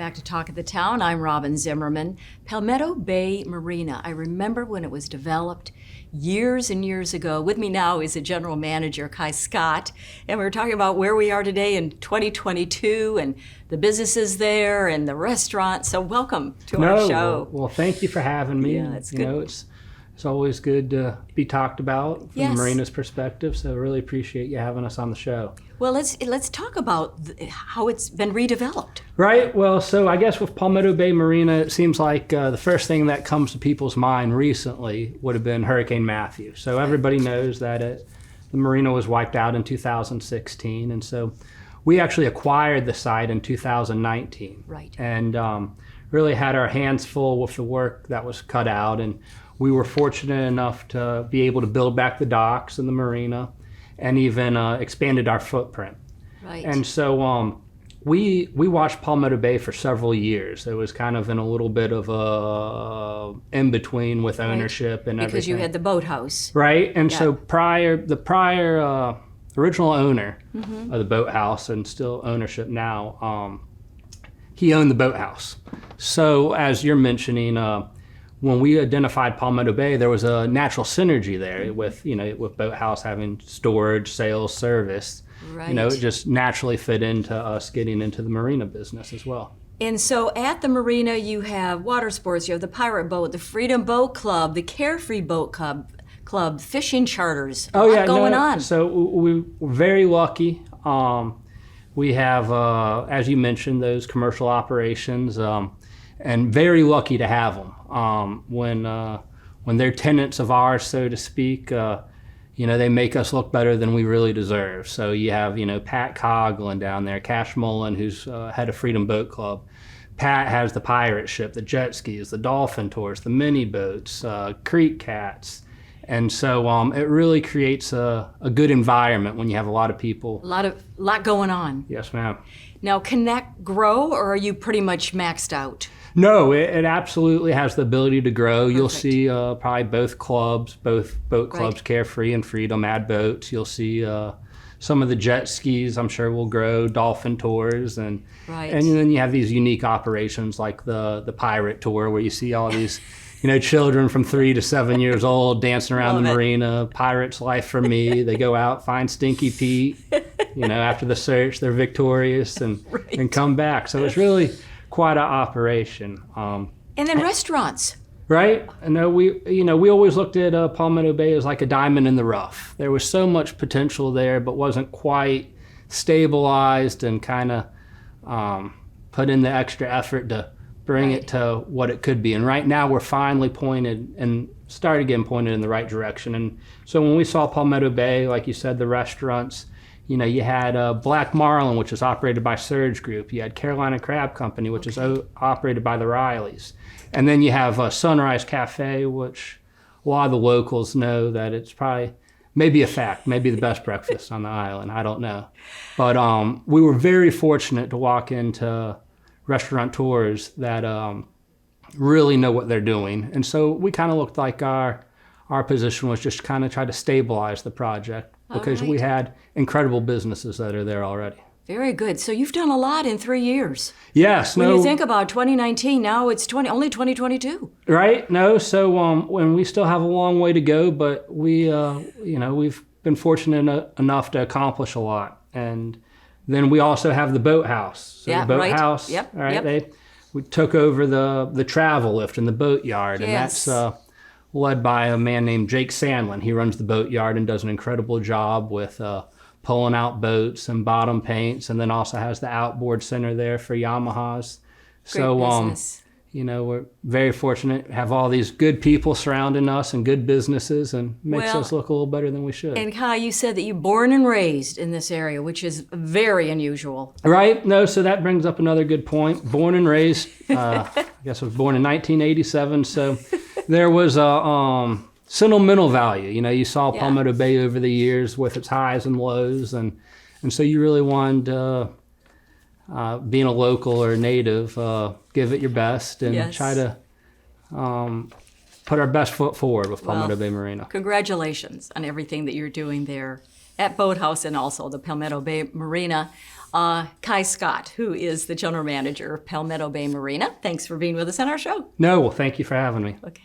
back to Talk of the Town. I'm Robyn Zimmerman. Palmetto Bay Marina. I remember when it was developed years and years ago. With me now is the general manager, Kai Scott, and we were talking about where we are today in 2022 and the businesses there and the restaurants. So welcome to our show. Well, thank you for having me. Yeah, it's good. It's always good to be talked about from Yes. the marina's perspective. So really appreciate you having us on the show. Well, let's talk about how it's been redeveloped. Right. Well, so I guess with Palmetto Bay Marina, it seems like the first thing that comes to people's mind recently would have been Hurricane Matthew. So everybody knows that the marina was wiped out in 2016, and so we actually acquired the site in 2019. Right. And really had our hands full with the work that was cut out, and we were fortunate enough to be able to build back the docks and the marina, and even expanded our footprint. Right. And so we watched Palmetto Bay for several years. It was kind of in a little bit of a in between with ownership and everything. Because you had the boathouse. Right. And Yeah. so the original owner of the boathouse, and still ownership now, he owned the boathouse. So as you're mentioning, when we identified Palmetto Bay, there was a natural synergy there with boathouse having storage, sales, service. Right. It just naturally fit into us getting into the marina business as well. And so at the marina, you have water sports, you have the Pirate Boat, the Freedom Boat Club, the Carefree Boat Club, fishing charters. A lot going on. So we're very lucky. We have, as you mentioned, those commercial operations, and very lucky to have them. When they're tenants of ours, so to speak, they make us look better than we really deserve. So you have, Pat Coughlin down there, Cash Mullen, who's head of Freedom Boat Club. Pat has the pirate ship, the jet skis, the dolphin tours, the mini boats, creek cats. And so it really creates a good environment when you have a lot of people. A lot going on. Yes, ma'am. Now, can that grow, or are you pretty much maxed out? No, it absolutely has the ability to grow. Perfect. You'll see probably both boat clubs, Carefree and Freedom, add boats. You'll see some of the jet skis, I'm sure, will grow, dolphin tours, and then you have these unique operations like the pirate tour, where you see all these children from 3 to 7 years old dancing around the marina. Pirate's life for me. They go out, find Stinky Pete. After the search, they're victorious and come back. So it's really quite an operation. And then restaurants. Right. And we always looked at Palmetto Bay as like a diamond in the rough. There was so much potential there, but wasn't quite stabilized and kind of put in the extra effort to bring it to what it could be. And right now we're finally pointed in the right direction. And so when we saw Palmetto Bay, like you said, the restaurants, you had Black Marlin, which is operated by Surge Group. You had Carolina Crab Company, which is operated by the Rileys. And then you have Sunrise Cafe, which a lot of the locals know that it's probably maybe the best breakfast on the island. I don't know. But we were very fortunate to walk into restaurateurs that really know what they're doing. And so we kind of looked like our position was just kind of try to stabilize the project, because we had incredible businesses that are there already. Very good. So you've done a lot in 3 years. Yes. When you think about 2019, now it's only 2022. Right. No. So when we still have a long way to go, but we've been fortunate enough to accomplish a lot. And then we also have the boathouse. So the boathouse. Yep. Right. Yep. We took over the travel lift in the boatyard, and that's led by a man named Jake Sandlin. He runs the boatyard and does an incredible job with pulling out boats and bottom paints, and then also has the outboard center there for Yamahas. Business. We're very fortunate to have all these good people surrounding us and good businesses, and makes us look a little better than we should. And Kai, you said that you born and raised in this area, which is very unusual. Right. No, so that brings up another good point. Born and raised, I guess I was born in 1987, so there was a sentimental value. You saw Palmetto Bay over the years with its highs and lows, and so you really wanted to, being a local or a native, give it your best and try to put our best foot forward with Palmetto Bay Marina. Congratulations on everything that you're doing there at Boathouse and also the Palmetto Bay Marina. Kai Scott, who is the general manager of Palmetto Bay Marina. Thanks for being with us on our show. No, well, thank you for having me. Okay.